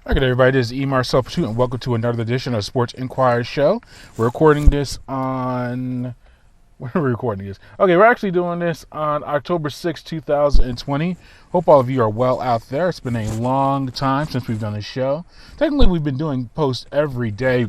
Hi, good everybody. This is E. Marcel Pursuit, and welcome to another edition of Sports Inquirer show. We're recording this on... When are we recording this? Okay, we're actually doing this on October 6, 2020. Hope all of you are well out there. It's been a long time since we've done this show. Technically, we've been doing posts every day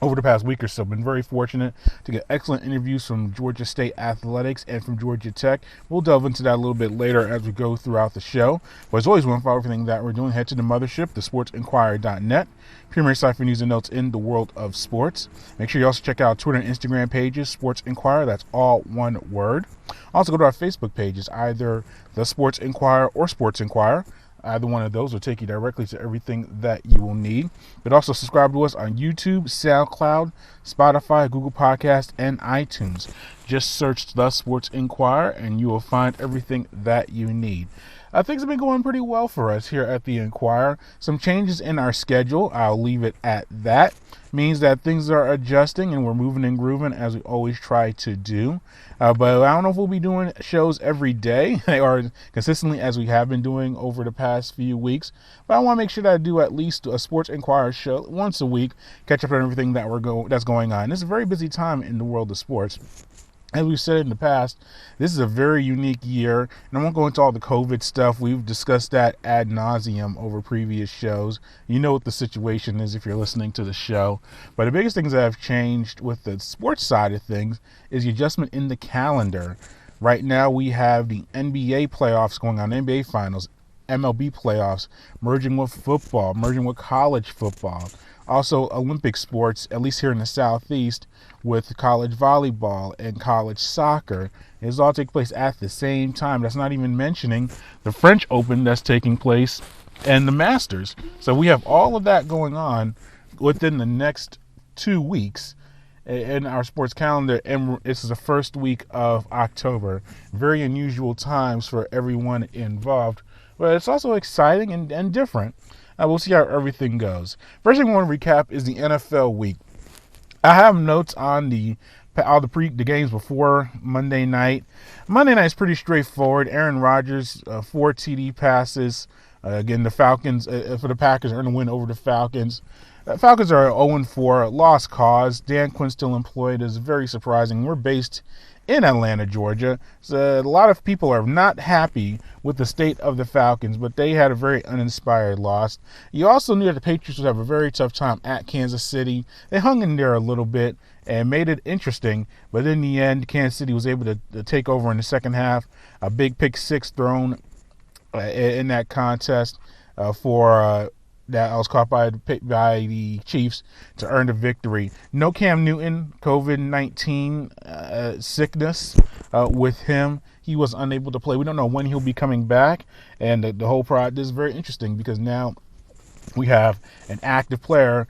over the past week or so. Been very fortunate to get excellent interviews from Georgia State Athletics and from Georgia Tech. We'll delve into that a little bit later as we go throughout the show. But as always, we want to follow everything that we're doing. Head to the mothership, thesportsinquirer.net. Premier site for news and notes in the world of sports. Make sure you also check out Twitter and Instagram pages, Sports Inquirer. That's all one word. Also go to our Facebook pages, either The Sports Inquirer or Sports Inquirer. Either one of those will take you directly to everything that you will need. But also subscribe to us on YouTube, SoundCloud, Spotify, Google Podcasts, and iTunes. Just search The Sports Inquirer and you will find everything that you need. Things have been going pretty well for us here at the Inquirer. Some changes in our schedule. I'll leave it at that. Means that things are adjusting and we're moving and grooving as we always try to do. But I don't know if we'll be doing shows every day or consistently as we have been doing over the past few weeks. But I want to make sure that I do at least a Sports Inquirer show once a week, catch up on everything that's going on. It's a very busy time in the world of sports. As we've said in the past, this is a very unique year, and I won't go into all the COVID stuff. We've discussed that ad nauseum over previous shows. You know what the situation is if you're listening to the show. But the biggest things that have changed with the sports side of things is the adjustment in the calendar. Right now we have the NBA playoffs going on, NBA finals, Mlb Playoffs, merging with football, merging with college football. Also Olympic sports, at least here in the Southeast, with college volleyball and college soccer. These all take place at the same time. That's not even mentioning the French Open that's taking place and the Masters. So we have all of that going on within the next 2 weeks in our sports calendar, and this is the first week of October. Very unusual times for everyone involved, but it's also exciting and different. We'll see how everything goes. First thing I want to recap is the NFL week. I have notes on the games before Monday night. Monday night is pretty straightforward. Aaron Rodgers, 4 TD passes. Again, the Falcons, for the Packers, earn a win over the Falcons. Falcons are 0-4, lost cause. Dan Quinn still employed is very surprising. We're based in Atlanta, Georgia. So a lot of people are not happy with the state of the Falcons, but they had a very uninspired loss. You also knew that the Patriots would have a very tough time at Kansas City. They hung in there a little bit and made it interesting, but in the end, Kansas City was able to take over in the second half. A big pick six thrown in that contest that was caught by the Chiefs to earn the victory. No Cam Newton, COVID-19 sickness with him. He was unable to play. We don't know when he'll be coming back. And the whole product is very interesting because now we have an active player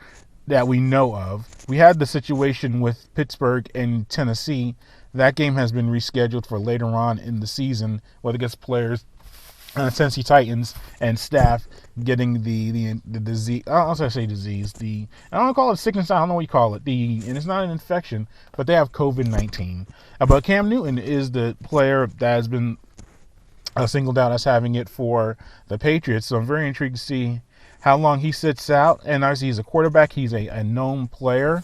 that we know of. We had the situation with Pittsburgh and Tennessee. That game has been rescheduled for later on in the season, whether it gets players Tennessee Titans and staff getting the disease. I don't want to say disease. I don't want to call it sickness. I don't know what you call it. And it's not an infection, but they have COVID-19. But Cam Newton is the player that has been singled out as having it for the Patriots. So I'm very intrigued to see how long he sits out. And obviously he's a quarterback. He's a known player,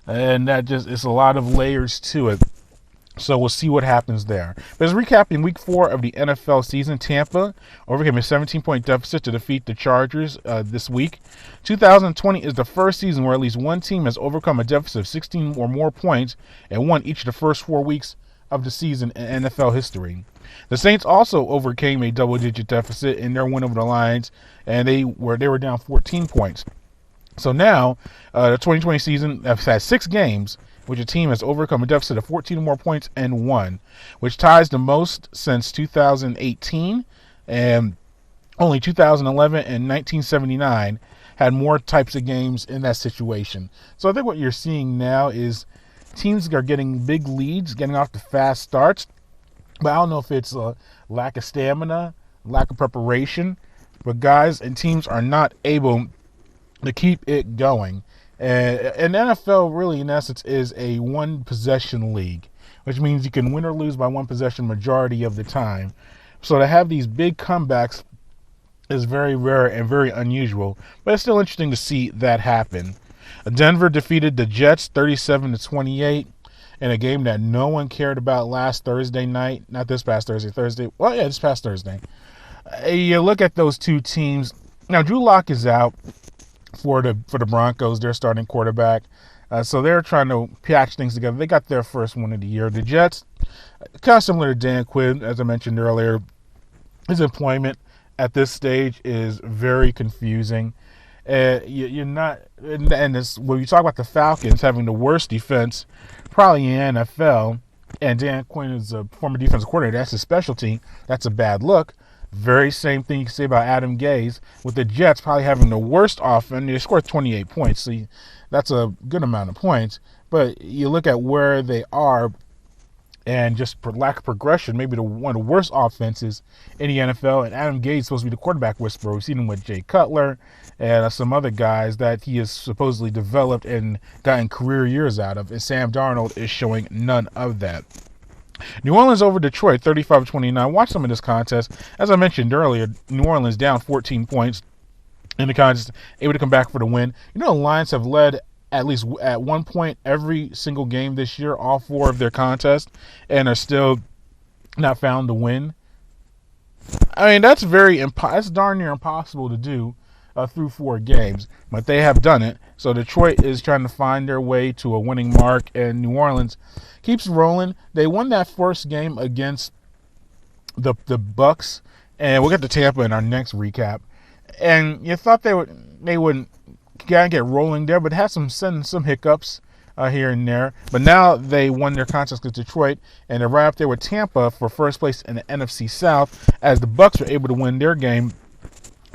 and that just it's a lot of layers to it. So we'll see what happens there. But as recapping week 4 of the NFL season, Tampa overcame a 17-point deficit to defeat the Chargers this week. 2020 is the first season where at least one team has overcome a deficit of 16 or more points and won each of the first 4 weeks of the season in NFL history. The Saints also overcame a double-digit deficit in their win over the Lions, and they were down 14 points. So now the 2020 season has had 6 games which a team has overcome a deficit of 14 or more points and won, which ties the most since 2018, and only 2011 and 1979 had more types of games in that situation. So I think what you're seeing now is teams are getting big leads, getting off to fast starts, but I don't know if it's a lack of stamina, lack of preparation, but guys and teams are not able to keep it going. And NFL really, in essence, is a one-possession league, which means you can win or lose by one possession majority of the time. So to have these big comebacks is very rare and very unusual, but it's still interesting to see that happen. Denver defeated the Jets 37-28 in a game that no one cared about last Thursday night. Not this past Thursday. Well, yeah, this past Thursday. You look at those two teams. Now, Drew Lock is out for the Broncos, their starting quarterback. So they're trying to patch things together. They got their first win of the year. The Jets, kind of similar to Dan Quinn, as I mentioned earlier, his employment at this stage is very confusing. You're not, and this, when you talk about the Falcons having the worst defense probably in the NFL, and Dan Quinn is a former defensive coordinator, that's his specialty, that's a bad look. Very same thing you can say about Adam Gase, with the Jets probably having the worst offense. They scored 28 points, so that's a good amount of points. But you look at where they are, and just for lack of progression, maybe one of the worst offenses in the NFL. And Adam Gase is supposed to be the quarterback whisperer. We've seen him with Jay Cutler and some other guys that he has supposedly developed and gotten career years out of. And Sam Darnold is showing none of that. New Orleans over Detroit, 35-29. Watch some of this contest. As I mentioned earlier, New Orleans down 14 points in the contest, able to come back for the win. You know, the Lions have led at least at one point every single game this year, all four of their contests, and are still not found to win. I mean, that's that's darn near impossible to do through 4 games, but they have done it. So Detroit is trying to find their way to a winning mark, and New Orleans keeps rolling. They won that first game against the Bucks, and we'll get to Tampa in our next recap. And you thought they would get rolling there, but had some hiccups here and there. But now they won their contest with Detroit, and they're right up there with Tampa for first place in the NFC South, as the Bucks were able to win their game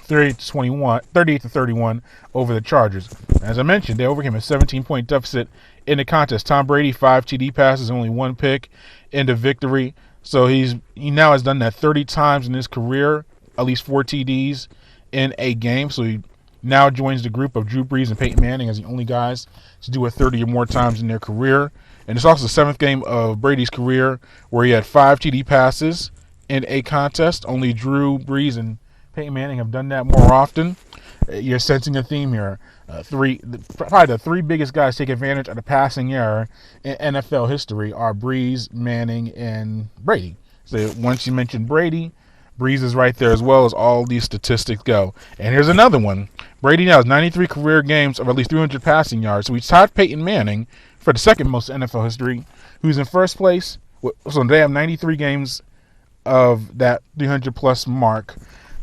38-31 over the Chargers. As I mentioned, they overcame a 17-point deficit in the contest. Tom Brady, 5 TD passes, only 1 pick in the victory. So he now has done that 30 times in his career, at least 4 TDs in a game. So he now joins the group of Drew Brees and Peyton Manning as the only guys to do it 30 or more times in their career. And it's also the 7th game of Brady's career where he had 5 TD passes in a contest. Only Drew Brees and Peyton Manning have done that more often. You're sensing a theme here. Probably the 3 biggest guys take advantage of the passing error in NFL history are Brees, Manning, and Brady. So once you mention Brady, Brees is right there as well, as all these statistics go. And here's another one. Brady now has 93 career games of at least 300 passing yards. So he's tied Peyton Manning for the second most in NFL history, who's in first place. So they have 93 games of that 300-plus mark.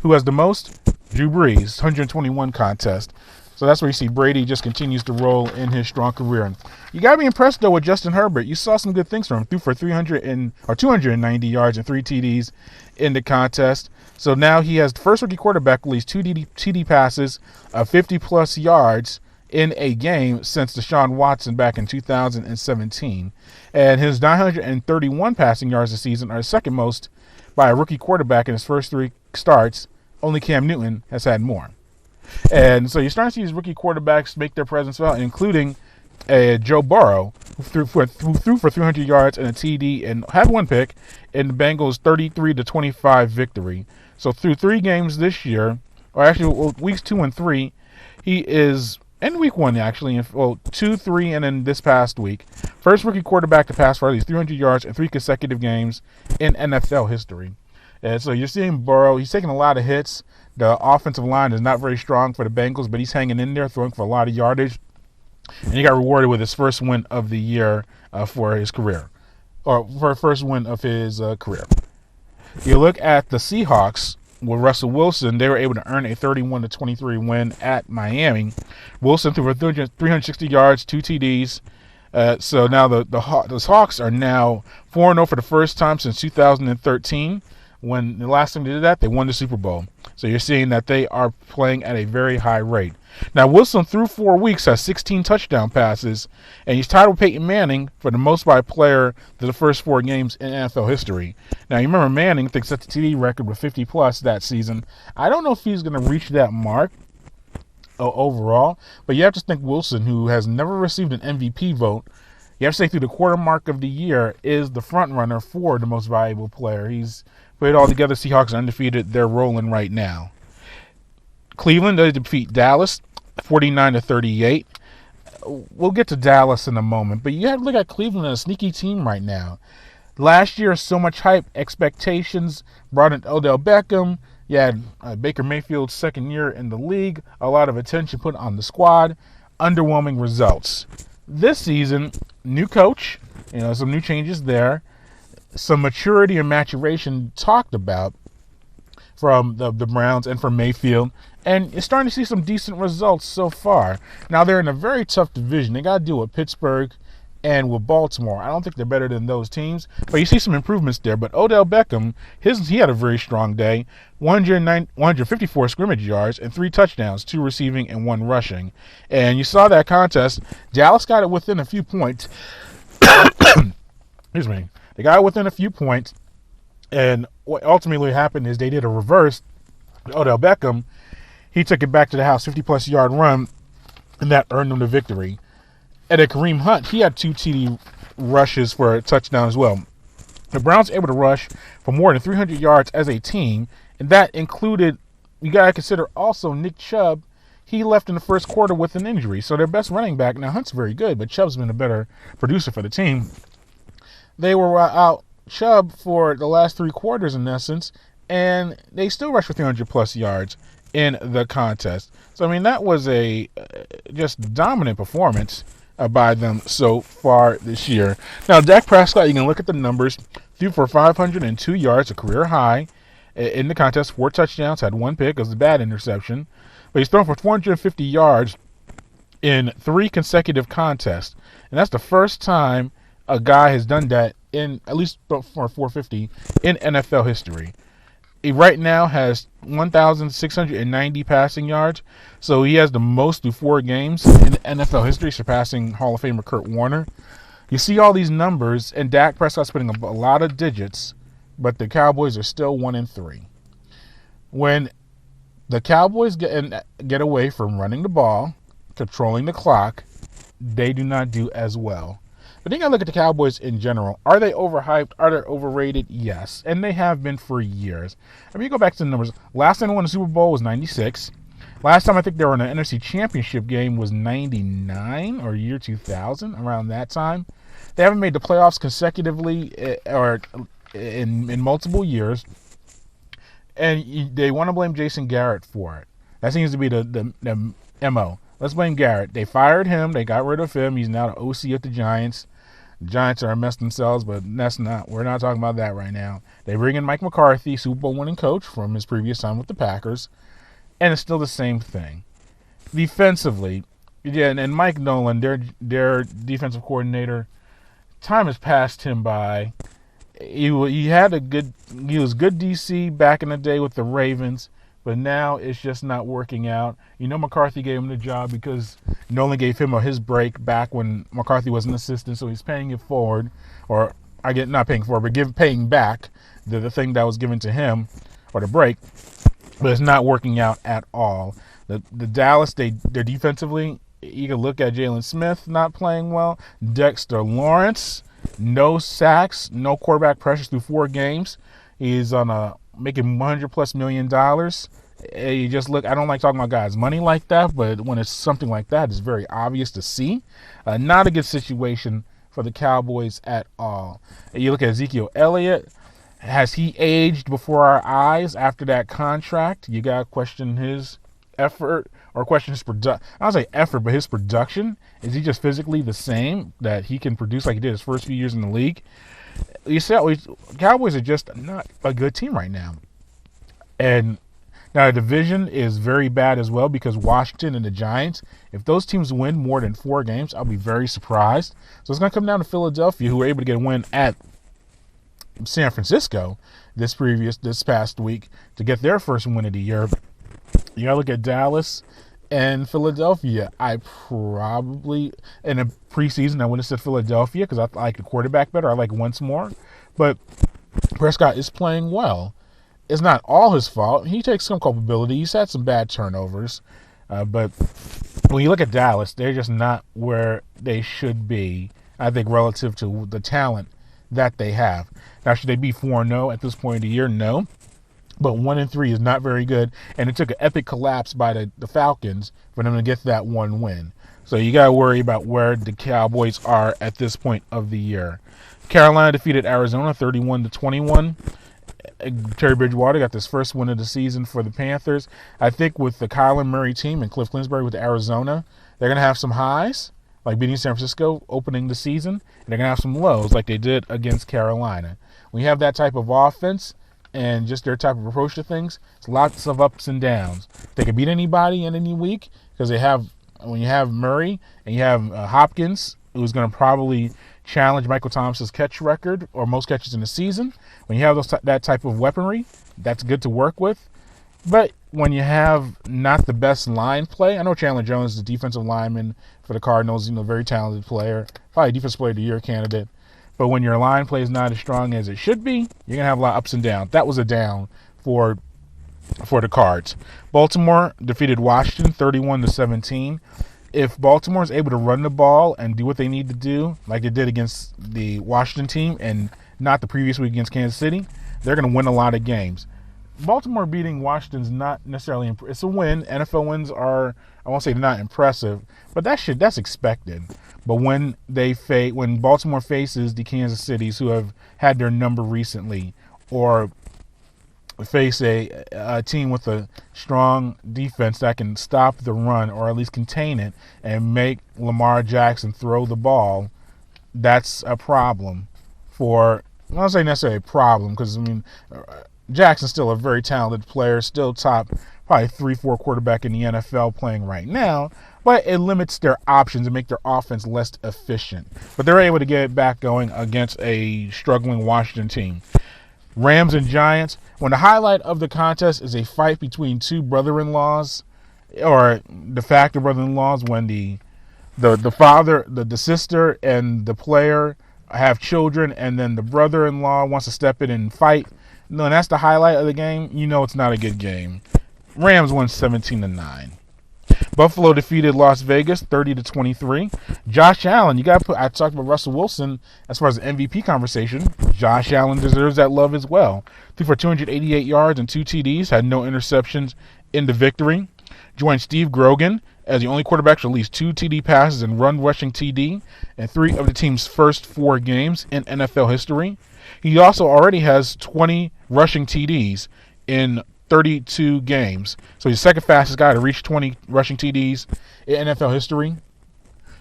Who has the most? Drew Brees, 121 contests. So that's where you see Brady just continues to roll in his strong career. You got to be impressed, though, with Justin Herbert. You saw some good things from him. Threw for 290 yards and 3 TDs in the contest. So now he has the first rookie quarterback with at least 2 TD passes of 50-plus yards in a game since Deshaun Watson back in 2017. And his 931 passing yards this season are the second most by a rookie quarterback in his first 3 starts. Only Cam Newton has had more. And so you're starting to see these rookie quarterbacks make their presence felt, including Joe Burrow, who threw for 300 yards and a TD and had 1 pick in the Bengals' 33-25 victory. So through 3 games this year, or actually weeks 2 and 3, he is in week 1 actually, 2, 3, and then this past week, first rookie quarterback to pass for at least 300 yards in 3 consecutive games in NFL history. And so you're seeing Burrow. He's taking a lot of hits. The offensive line is not very strong for the Bengals, but he's hanging in there, throwing for a lot of yardage. And he got rewarded with his first win of the year for his career, or for first win of his career. You look at the Seahawks with Russell Wilson. They were able to earn a 31-23 win at Miami. Wilson threw for 360 yards, 2 TDs. So now the Hawks are now 4-0 for the first time since 2013. When the last time they did that, they won the Super Bowl. So you're seeing that they are playing at a very high rate. Now, Wilson, through 4 weeks, has 16 touchdown passes, and he's tied with Peyton Manning for the most by a player to the first 4 games in NFL history. Now, you remember Manning thinks set the TD record with 50-plus that season. I don't know if he's going to reach that mark overall, but you have to think Wilson, who has never received an MVP vote, you have to say through the quarter mark of the year, is the front runner for the most valuable player. He's put it all together. Seahawks are undefeated. They're rolling right now. Cleveland, they defeat Dallas 49-38. We'll get to Dallas in a moment, but you have to look at Cleveland as a sneaky team right now. Last year, so much hype, expectations, brought in Odell Beckham. You had Baker Mayfield's second year in the league, a lot of attention put on the squad, underwhelming results. This season, new coach, some new changes there, some maturity and maturation talked about from the Browns and from Mayfield, and you're starting to see some decent results so far. Now, they're in a very tough division. They got to deal with Pittsburgh and with Baltimore. I don't think they're better than those teams, but you see some improvements there. But Odell Beckham, he had a very strong day, 154 scrimmage yards and 3 touchdowns, 2 receiving and 1 rushing. And you saw that contest. Dallas got it within a few points. Excuse me. They got it within a few points, and what ultimately happened is they did a reverse. Odell Beckham, he took it back to the house, 50-plus yard run, and that earned them the victory. And then Kareem Hunt, he had 2 TD rushes for a touchdown as well. The Browns able to rush for more than 300 yards as a team, and that included, you got to consider also Nick Chubb. He left in the first quarter with an injury, so their best running back, now Hunt's very good, but Chubb's been a better producer for the team. They were out Chubb for the last 3 quarters in essence, and they still rushed for 300-plus yards in the contest. So, that was a just dominant performance by them so far this year. Now, Dak Prescott, you can look at the numbers, threw for 502 yards, a career high in the contest, 4 touchdowns, had 1 pick, it was a bad interception, but he's thrown for 450 yards in 3 consecutive contests, and that's the first time a guy has done that in at least for 450 in NFL history. He right now has 1,690 passing yards, so he has the most through 4 games in NFL history, surpassing Hall of Famer Kurt Warner. You see all these numbers, and Dak Prescott's putting a lot of digits, but the Cowboys are still 1-3. When the Cowboys get away from running the ball, controlling the clock, they do not do as well. But then you gotta look at the Cowboys in general. Are they overhyped? Are they overrated? Yes. And they have been for years. You go back to the numbers. Last time they won the Super Bowl was 96. Last time I think they were in an NFC Championship game was 99 or year 2000, around that time. They haven't made the playoffs consecutively or in multiple years. And they want to blame Jason Garrett for it. That seems to be the MO. Let's blame Garrett. They fired him. They got rid of him. He's now the OC of the Giants. The Giants are a mess themselves, but we're not talking about that right now. They bring in Mike McCarthy, Super Bowl winning coach from his previous time with the Packers, and it's still the same thing. Defensively, and Mike Nolan, their defensive coordinator, time has passed him by. He was good DC back in the day with the Ravens, but now it's just not working out. McCarthy gave him the job because Nolan gave him his break back when McCarthy was an assistant, so he's paying it forward, or not paying forward, but paying back the thing that was given to him, or the break, but it's not working out at all. The Dallas, they're defensively, you can look at Jalen Smith not playing well, Dexter Lawrence, no sacks, no quarterback pressures through 4 games. He's on making $100+ million. You just look, I don't like talking about guys' money like that, but when it's something like that, it's very obvious to see. Not a good situation for the Cowboys at all. You look at Ezekiel Elliott. Has he aged before our eyes after that contract? You got to question his effort or question his production. I don't say effort, but his production. Is he just physically the same that he can produce like he did his first few years in the league? You see, Cowboys are just not a good team right now. And now the division is very bad as well because Washington and the Giants, if those teams win more than 4 games, I'll be very surprised. So it's going to come down to Philadelphia, who were able to get a win at San Francisco this past week to get their first win of the year. You got to look at Dallas and Philadelphia. I probably, in a preseason, I would have said Philadelphia because I like the quarterback better. I like Wentz more. But Prescott is playing well. It's not all his fault. He takes some culpability. He's had some bad turnovers. But when you look at Dallas, they're just not where they should be, I think, relative to the talent that they have. Now, should they be 4-0 at this point of the year? No. But 1-3 is not very good, and it took an epic collapse by the Falcons for them to get that one win. So you got to worry about where the Cowboys are at this point of the year. Carolina defeated Arizona 31-21. Terry Bridgewater got this first win of the season for the Panthers. I think with the Kyler Murray team and Cliff Kingsbury with Arizona, they're going to have some highs, like beating San Francisco opening the season, and they're going to have some lows like they did against Carolina. When you have that type of offense and just their type of approach to things, it's lots of ups and downs. They can beat anybody in any week because when you have Murray and you have Hopkins, who's going to probably challenge Michael Thomas's catch record or most catches in the season. When you have that type of weaponry, that's good to work with. But when you have not the best line play, I know Chandler Jones is the defensive lineman for the Cardinals, very talented player, probably defensive player of the year candidate. But when your line play is not as strong as it should be, you're gonna have a lot of ups and downs. That was a down for the Cards. Baltimore defeated Washington 31-17. If Baltimore is able to run the ball and do what they need to do, like they did against the Washington team and not the previous week against Kansas City, they're going to win a lot of games. Baltimore beating Washington's not necessarily it's a win. NFL wins are, I won't say they're not impressive, but that's expected. But when Baltimore faces the Kansas Cities, who have had their number recently, or face a team with a strong defense that can stop the run or at least contain it and make Lamar Jackson throw the ball, that's a problem for, I don't say necessarily a problem because, Jackson's still a very talented player, still top probably 3-4 quarterback in the NFL playing right now, but it limits their options and make their offense less efficient. But they're able to get it back going against a struggling Washington team. Rams and Giants, when the highlight of the contest is a fight between two brother-in-laws, or de facto brother-in-laws, when the father, the sister, and the player have children, and then the brother-in-law wants to step in and fight, no, and that's the highlight of the game, it's not a good game. Rams won 17-9. Buffalo defeated Las Vegas 30-23. Josh Allen, I talked about Russell Wilson as far as the MVP conversation. Josh Allen deserves that love as well. Threw for 288 yards and 2 TDs, had no interceptions in the victory. Joined Steve Grogan as the only quarterback to at least 2 TD passes and run rushing TD in 3 of the team's first 4 games in NFL history. He also already has 20 rushing TDs in 32 games. So he's the second fastest guy to reach 20 rushing TDs in NFL history.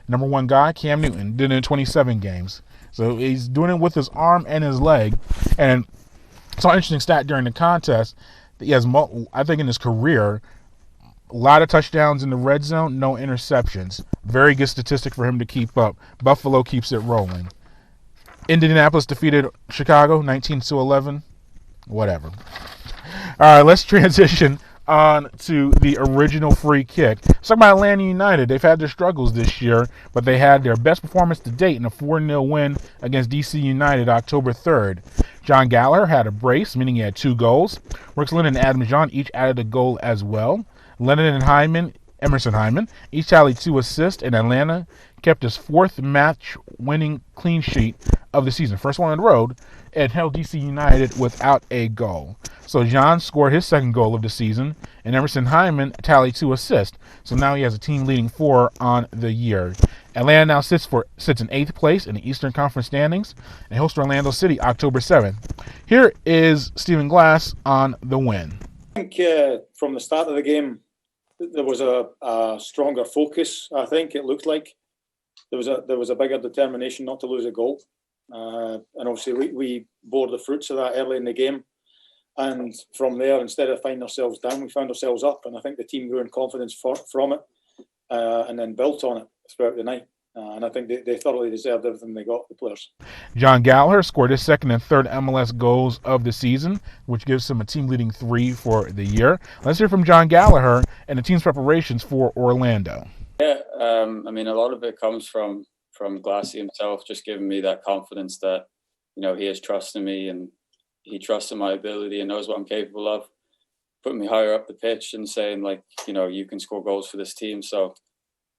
Number 1 guy, Cam Newton, did it in 27 games. So he's doing it with his arm and his leg. And it's an interesting stat during the contest. He has, I think in his career, a lot of touchdowns in the red zone, no interceptions. Very good statistic for him to keep up. Buffalo keeps it rolling. Indianapolis defeated Chicago 19-11. Whatever. All right, let's transition on to the original free kick. Let's talk about Atlanta United. They've had their struggles this year, but they had their best performance to date in a 4-0 win against DC United October 3rd. John Gallagher had a brace, meaning he had 2 goals. Brooks Lennon and Adam Jean each added a goal as well. Lennon and Emerson Hyman each tallied 2 assists, and Atlanta kept his 4th match-winning clean sheet of the season, first one on the road, and held DC United without a goal. So John scored his 2nd goal of the season, and Emerson Hyman tallied 2 assists. So now he has a team-leading 4 on the year. Atlanta now sits in 8th place in the Eastern Conference standings and hosts Orlando City October 7th. Here is Stephen Glass on the win. I think from the start of the game, there was a stronger focus. I think it looked like there was a bigger determination not to lose a goal, and obviously we bore the fruits of that early in the game. And from there, instead of finding ourselves down, we found ourselves up, and I think the team grew in confidence from it, and then built on it throughout the night. And I think they thoroughly deserved everything they got, the players. John Gallagher scored his 2nd and 3rd MLS goals of the season, which gives him a team-leading 3 for the year. Let's hear from John Gallagher and the team's preparations for Orlando. Yeah, a lot of it comes from Glassy himself, just giving me that confidence that, he has trust in me and he trusts in my ability and knows what I'm capable of. Putting me higher up the pitch and saying, you can score goals for this team. So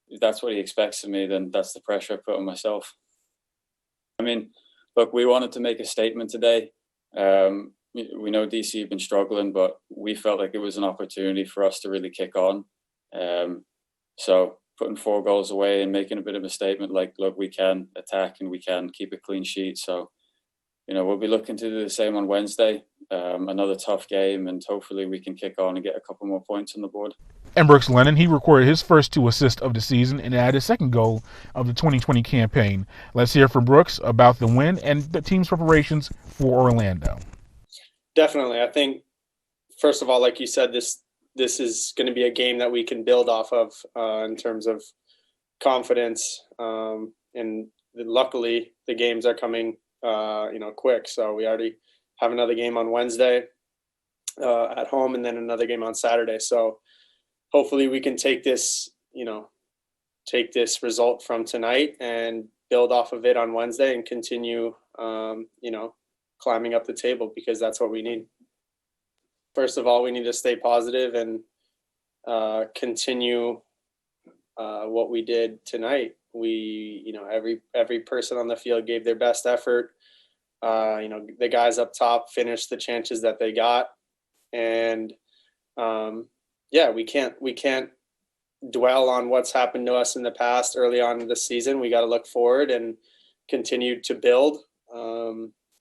if that's what he expects of me, then that's the pressure I put on myself. Look, we wanted to make a statement today. we know DC have been struggling, but we felt like it was an opportunity for us to really kick on. So putting 4 goals away and making a bit of a statement like, look, we can attack and we can keep a clean sheet. So, we'll be looking to do the same on Wednesday. Another tough game, and hopefully we can kick on and get a couple more points on the board. And Brooks Lennon, he recorded his first 2 assists of the season and added his second goal of the 2020 campaign. Let's hear from Brooks about the win and the team's preparations for Orlando. Definitely. I think, first of all, like you said, this is going to be a game that we can build off of in terms of confidence. And luckily, the games are coming, quick. So we already have another game on Wednesday at home, and then another game on Saturday. So hopefully we can take this result from tonight and build off of it on Wednesday and continue, climbing up the table, because that's what we need. First of all, we need to stay positive and continue what we did tonight. We, every person on the field gave their best effort. The guys up top finished the chances that they got, and we can't dwell on what's happened to us in the past early on in the season. We got to look forward and continue to build.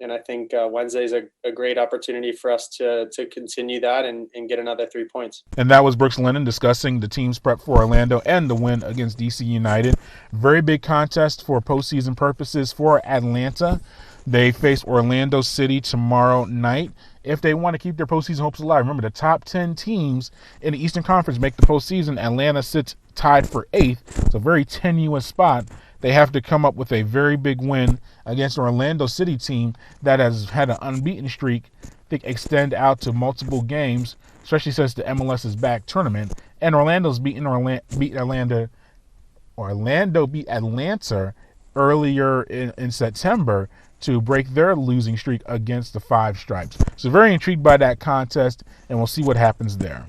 And I think Wednesday is a great opportunity for us to continue that and get another 3 points. And that was Brooks Lennon discussing the team's prep for Orlando and the win against DC United. Very big contest for postseason purposes for Atlanta. They face Orlando City tomorrow night. If they want to keep their postseason hopes alive, remember the top 10 teams in the Eastern Conference make the postseason. Atlanta sits tied for 8th. It's a very tenuous spot. They have to come up with a very big win against an Orlando City team that has had an unbeaten streak, I think, extend out to multiple games, especially since the MLS's back tournament. And Orlando beat Atlanta earlier in September to break their losing streak against the Five Stripes. So very intrigued by that contest, and we'll see what happens there.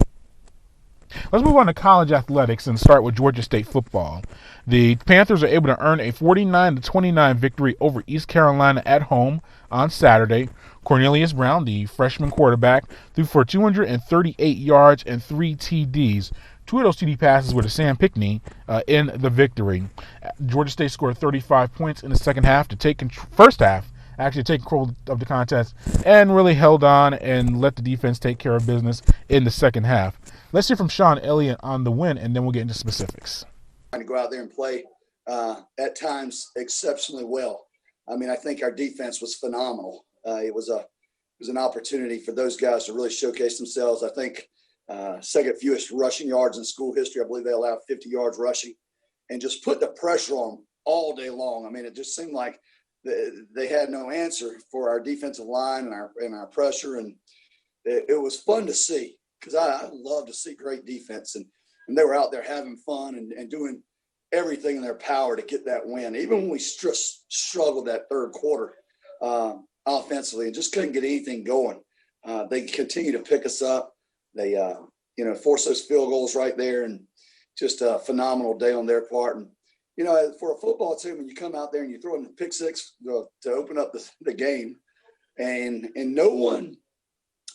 Let's move on to college athletics and start with Georgia State football. The Panthers are able to earn a 49-29 victory over East Carolina at home on Saturday. Cornelius Brown, the freshman quarterback, threw for 238 yards and 3 TDs. 2 of those TD passes were to Sam Pinkney in the victory. Georgia State scored 35 points in the second half to take control of the contest and really held on and let the defense take care of business in the second half. Let's hear from Shawn Elliott on the win, and then we'll get into specifics. Trying to go out there and play at times exceptionally well. I mean, I think our defense was phenomenal. It was an opportunity for those guys to really showcase themselves. I think second fewest rushing yards in school history. I believe they allowed 50 yards rushing, and just put the pressure on them all day long. I mean, it just seemed like they had no answer for our defensive line and our pressure, and it was fun to see, because I love to see great defense, and they were out there having fun and doing everything in their power to get that win. Even when we struggled that third quarter offensively and just couldn't get anything going, they continue to pick us up. They force those field goals right there, and just a phenomenal day on their part. And for a football team, when you come out there and you throw in the pick six to open up the game, and no one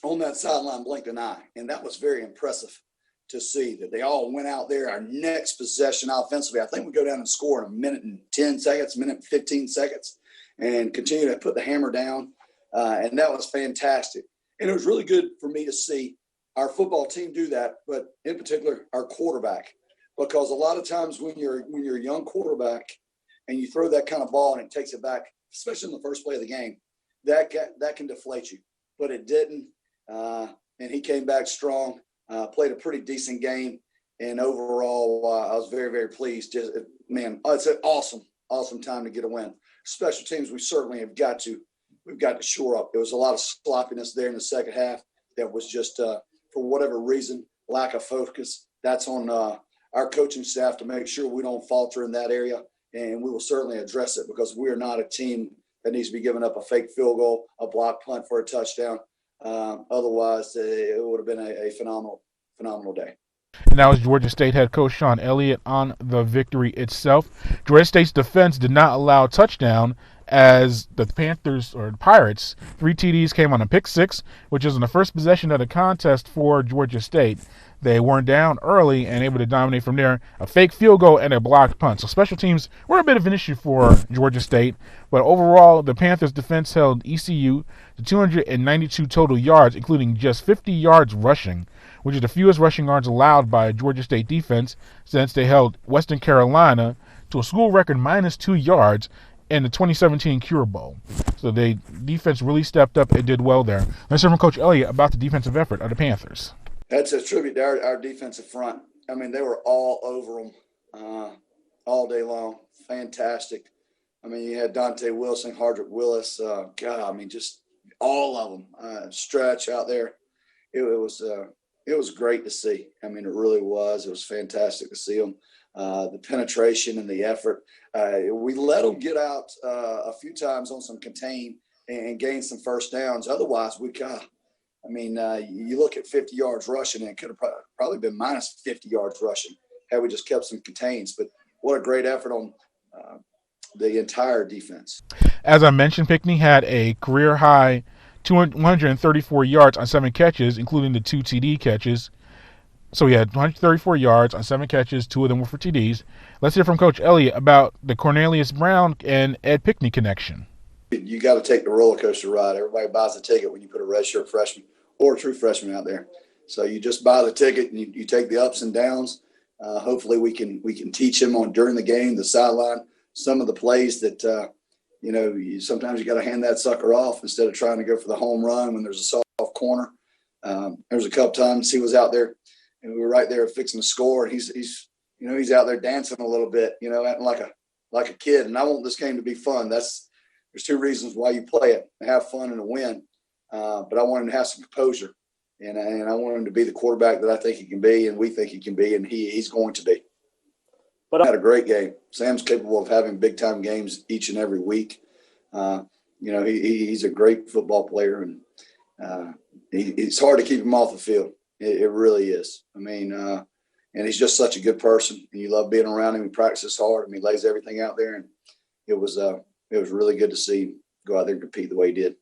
on that sideline blinked an eye. And that was very impressive to see, that they all went out there. Our next possession offensively, I think we go down and score in a minute and 10 seconds, minute and 15 seconds, and continue to put the hammer down. And that was fantastic. And it was really good for me to see our football team do that, but in particular our quarterback, because a lot of times when you're a young quarterback and you throw that kind of ball and it takes it back, especially in the first play of the game, that can deflate you. But it didn't, and he came back strong, played a pretty decent game, and overall I was very, very pleased. It's an awesome time to get a win. Special teams, we certainly have got to shore up. There was a lot of sloppiness there in the second half that was just for whatever reason, lack of focus. That's on our coaching staff to make sure we don't falter in that area, and we will certainly address it, because we are not a team that needs to be giving up a fake field goal, a block punt for a touchdown. Otherwise, it would have been a phenomenal day. And that was Georgia State head coach Shawn Elliott on the victory itself. Georgia State's defense did not allow a touchdown as the Panthers or the Pirates, 3 TDs came on a pick six, which is in the first possession of the contest for Georgia State. They weren't down early and able to dominate from there. A fake field goal and a blocked punt. So special teams were a bit of an issue for Georgia State. But overall, the Panthers defense held ECU to 292 total yards, including just 50 yards rushing, which is the fewest rushing yards allowed by Georgia State defense since they held Western Carolina to a school record minus 2 yards in the 2017 Cure Bowl. So the defense really stepped up and did well there. Let's hear from Coach Elliott about the defensive effort of the Panthers. That's a tribute to our defensive front. I mean, they were all over them all day long. Fantastic. I mean, you had Dante Wilson, Hardrick Willis. Just all of them. Stretch out there. It was great to see. I mean, it really was. It was fantastic to see them. The penetration and the effort. We let them get out a few times on some contain and gain some first downs. Otherwise, you look at 50 yards rushing, and it could have probably been minus 50 yards rushing had we just kept some contains. But what a great effort on the entire defense. As I mentioned, Pickney had a career-high 134 yards on 7 catches, including the 2 TD catches. So he had 134 yards on 7 catches. 2 of them were for TDs. Let's hear from Coach Elliott about the Cornelius Brown and Ed Pickney connection. You got to take the roller coaster ride. Everybody buys a ticket when you put a redshirt freshman or a true freshman out there. So you just buy the ticket and you take the ups and downs. Hopefully we can teach him on during the game, the sideline, some of the plays that sometimes you got to hand that sucker off instead of trying to go for the home run when there's a soft corner. There was a couple times he was out there and we were right there fixing to score, and he's out there dancing a little bit, acting like a kid. And I want this game to be fun. There's 2 reasons why you play it: to have fun and to win. But I want him to have some composure, and I want him to be the quarterback that I think he can be, and we think he can be, and he's going to be. But I had a great game. Sam's capable of having big time games each and every week. He's a great football player, and it's hard to keep him off the field. It really is. I mean, and he's just such a good person, and you love being around him. He practices hard, and he lays everything out there, and it was really good to see him go out there and compete the way he did.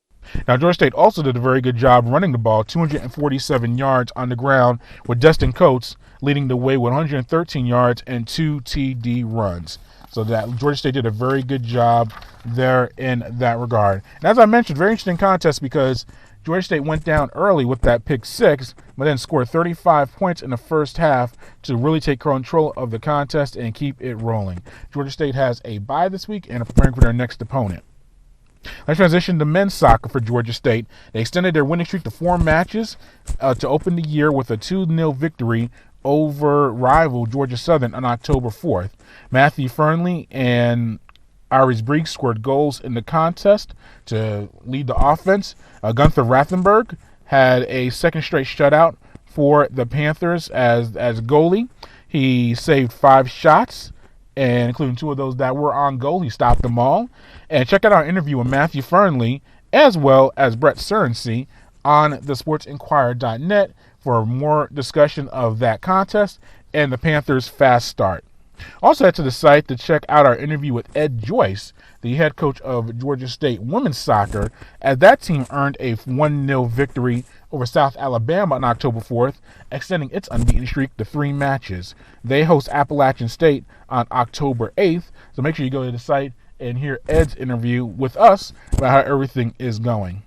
Now, Georgia State also did a very good job running the ball, 247 yards on the ground, with Destin Coates leading the way with 113 yards and 2 TD runs. So that Georgia State did a very good job there in that regard. And as I mentioned, very interesting contest because Georgia State went down early with that pick six, but then scored 35 points in the first half to really take control of the contest and keep it rolling. Georgia State has a bye this week and are preparing for their next opponent. Let's transition to men's soccer for Georgia State. They extended their winning streak to 4 matches to open the year with a 2-0 victory over rival Georgia Southern on October 4th. Matthew Fernley and Iris Brees scored goals in the contest to lead the offense. Gunther Rathenberg had a second straight shutout for the Panthers as goalie. He saved 5 shots, and including 2 of those that were on goal. He stopped them all. And check out our interview with Matthew Fernley as well as Brett Cernsey on the sportsinquirer.net for more discussion of that contest and the Panthers' fast start. Also head to the site to check out our interview with Ed Joyce, the head coach of Georgia State women's soccer, as that team earned a 1-0 victory over South Alabama on October 4th, extending its unbeaten streak to 3 matches. They host Appalachian State on October 8th, so make sure you go to the site and hear Ed's interview with us about how everything is going.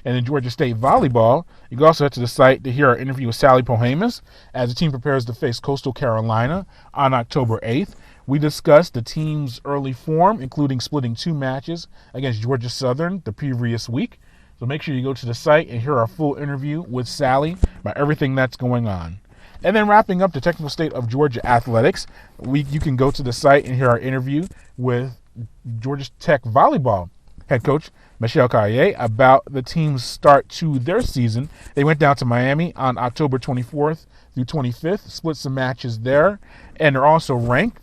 And in Georgia State volleyball, you can also head to the site to hear our interview with Sally Pohamas as the team prepares to face Coastal Carolina on October 8th. We discussed the team's early form, including splitting 2 matches against Georgia Southern the previous week. So make sure you go to the site and hear our full interview with Sally about everything that's going on. And then wrapping up the technical state of Georgia athletics, you can go to the site and hear our interview with Georgia Tech volleyball head coach Michelle Carrier about the team's start to their season. They went down to Miami on October 24th through 25th, split some matches there, and they're also ranked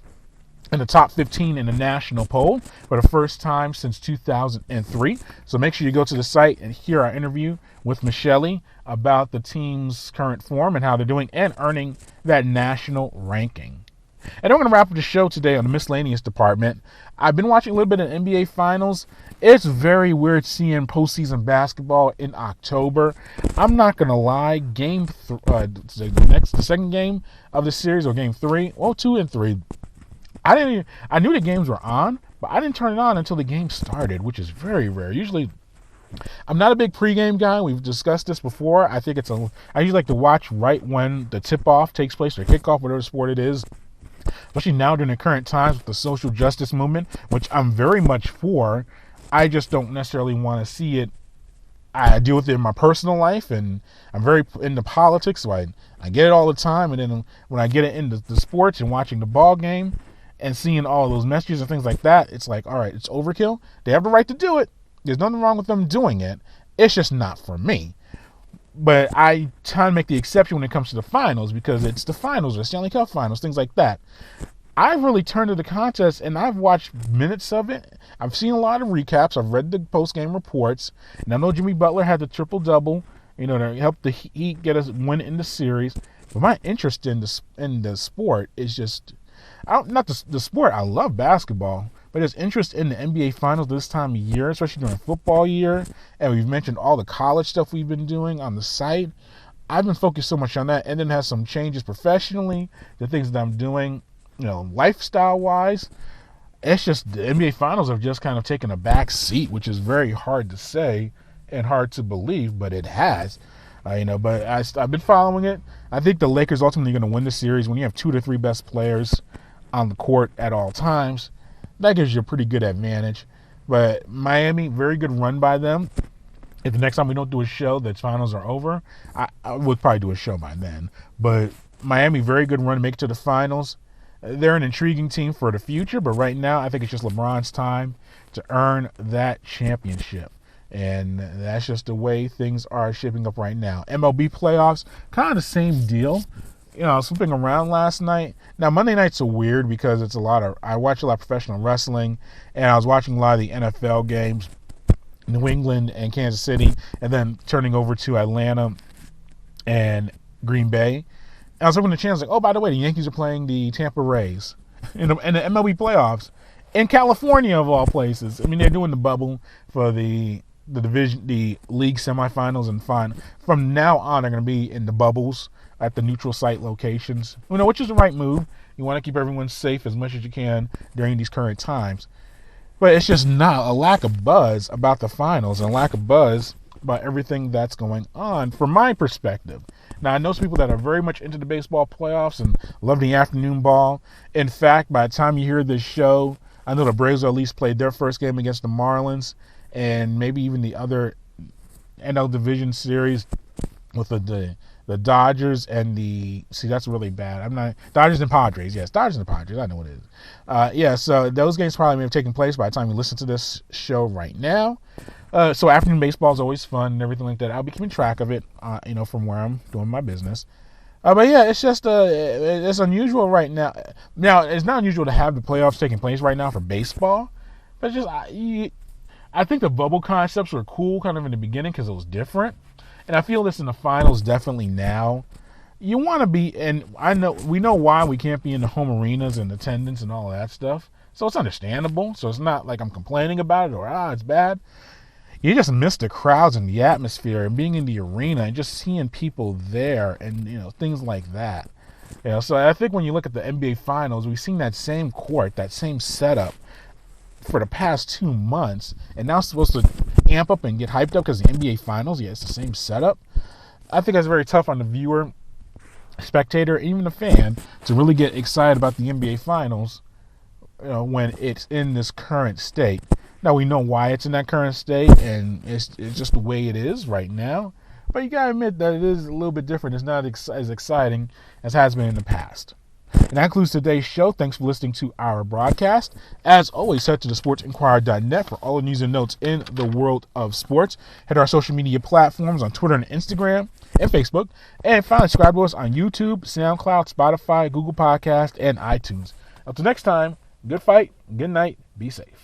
in the top 15 in the national poll for the first time since 2003. So make sure you go to the site and hear our interview with Michelle about the team's current form and how they're doing and earning that national ranking. And I'm going to wrap up the show today on the miscellaneous department. I've been watching a little bit of NBA Finals. It's very weird seeing postseason basketball in October. I'm not going to lie. The second game of the series, or game 3, well, 2 and 3, I knew the games were on, but I didn't turn it on until the game started, which is very rare. Usually, I'm not a big pregame guy. We've discussed this before. I usually like to watch right when the tip-off takes place, or kickoff, whatever sport it is. Especially now during the current times with the social justice movement, which I'm very much for. I just don't necessarily want to see it. I deal with it in my personal life, and I'm very into politics, so I get it all the time. And then when I get it into the sports and watching the ball game and seeing all those messages and things like that, it's like, all right, it's overkill. They have the right to do it. There's nothing wrong with them doing it. It's just not for me. But I try to make the exception when it comes to the finals, because it's the finals, or the Stanley Cup finals, things like that. I've really turned to the contest, and I've watched minutes of it. I've seen a lot of recaps. I've read the post-game reports. And I know Jimmy Butler had the triple-double, to help the Heat get us win in the series. But my interest in the sport is just, not the sport. I love basketball. But there's interest in the NBA Finals this time of year, especially during football year. And we've mentioned all the college stuff we've been doing on the site. I've been focused so much on that, and then have some changes professionally, the things that I'm doing, lifestyle-wise. It's just the NBA Finals have just kind of taken a back seat, which is very hard to say and hard to believe, but it has. But I've been following it. I think the Lakers ultimately going to win the series when you have 2 to 3 best players on the court at all times. That gives you a pretty good advantage. But Miami, very good run by them. If the next time we don't do a show, the finals are over, I would probably do a show by then. But Miami, very good run, make it to the finals. They're an intriguing team for the future, but right now I think it's just LeBron's time to earn that championship. And that's just the way things are shaping up right now. MLB playoffs, kind of the same deal. I was flipping around last night. Now, Monday nights are weird because I watch a lot of professional wrestling, and I was watching a lot of the NFL games, New England and Kansas City, and then turning over to Atlanta and Green Bay. And I was opening the channel, like, oh, by the way, the Yankees are playing the Tampa Rays in the MLB playoffs in California, of all places. I mean, they're doing the bubble for the division, the league semifinals and final. From now on, they're going to be in the bubbles at the neutral site locations, which is the right move. You want to keep everyone safe as much as you can during these current times. But it's just not a lack of buzz about the finals and a lack of buzz about everything that's going on from my perspective. Now, I know some people that are very much into the baseball playoffs and love the afternoon ball. In fact, by the time you hear this show, I know the Braves at least played their first game against the Marlins, and maybe even the other NL Division series with the Dodgers and that's really bad. Dodgers and Padres. Yes, Dodgers and Padres. I know what it is. So those games probably may have taken place by the time you listen to this show right now. So afternoon baseball is always fun and everything like that. I'll be keeping track of it, from where I'm doing my business. But yeah, it's just it's unusual right now. Now, it's not unusual to have the playoffs taking place right now for baseball, but it's just I think the bubble concepts were cool kind of in the beginning because it was different. And I feel this in the finals definitely now. You want to be, and we know why we can't be in the home arenas and attendance and all that stuff. So it's understandable. So it's not like I'm complaining about it or, it's bad. You just miss the crowds and the atmosphere and being in the arena and just seeing people there and, things like that. So I think when you look at the NBA Finals, we've seen that same court, that same setup for the past 2 months, and now it's supposed to amp up and get hyped up because the NBA Finals, it's the same setup. I think that's very tough on the viewer, spectator, even the fan to really get excited about the NBA Finals, when it's in this current state. Now, we know why it's in that current state, and it's just the way it is right now. But you got to admit that it is a little bit different. It's not as exciting as has been in the past. And that concludes today's show. Thanks for listening to our broadcast. As always, head to thesportsinquirer.net for all the news and notes in the world of sports. Head to our social media platforms on Twitter and Instagram and Facebook. And finally, subscribe to us on YouTube, SoundCloud, Spotify, Google Podcast, and iTunes. Until next time, good fight, good night, be safe.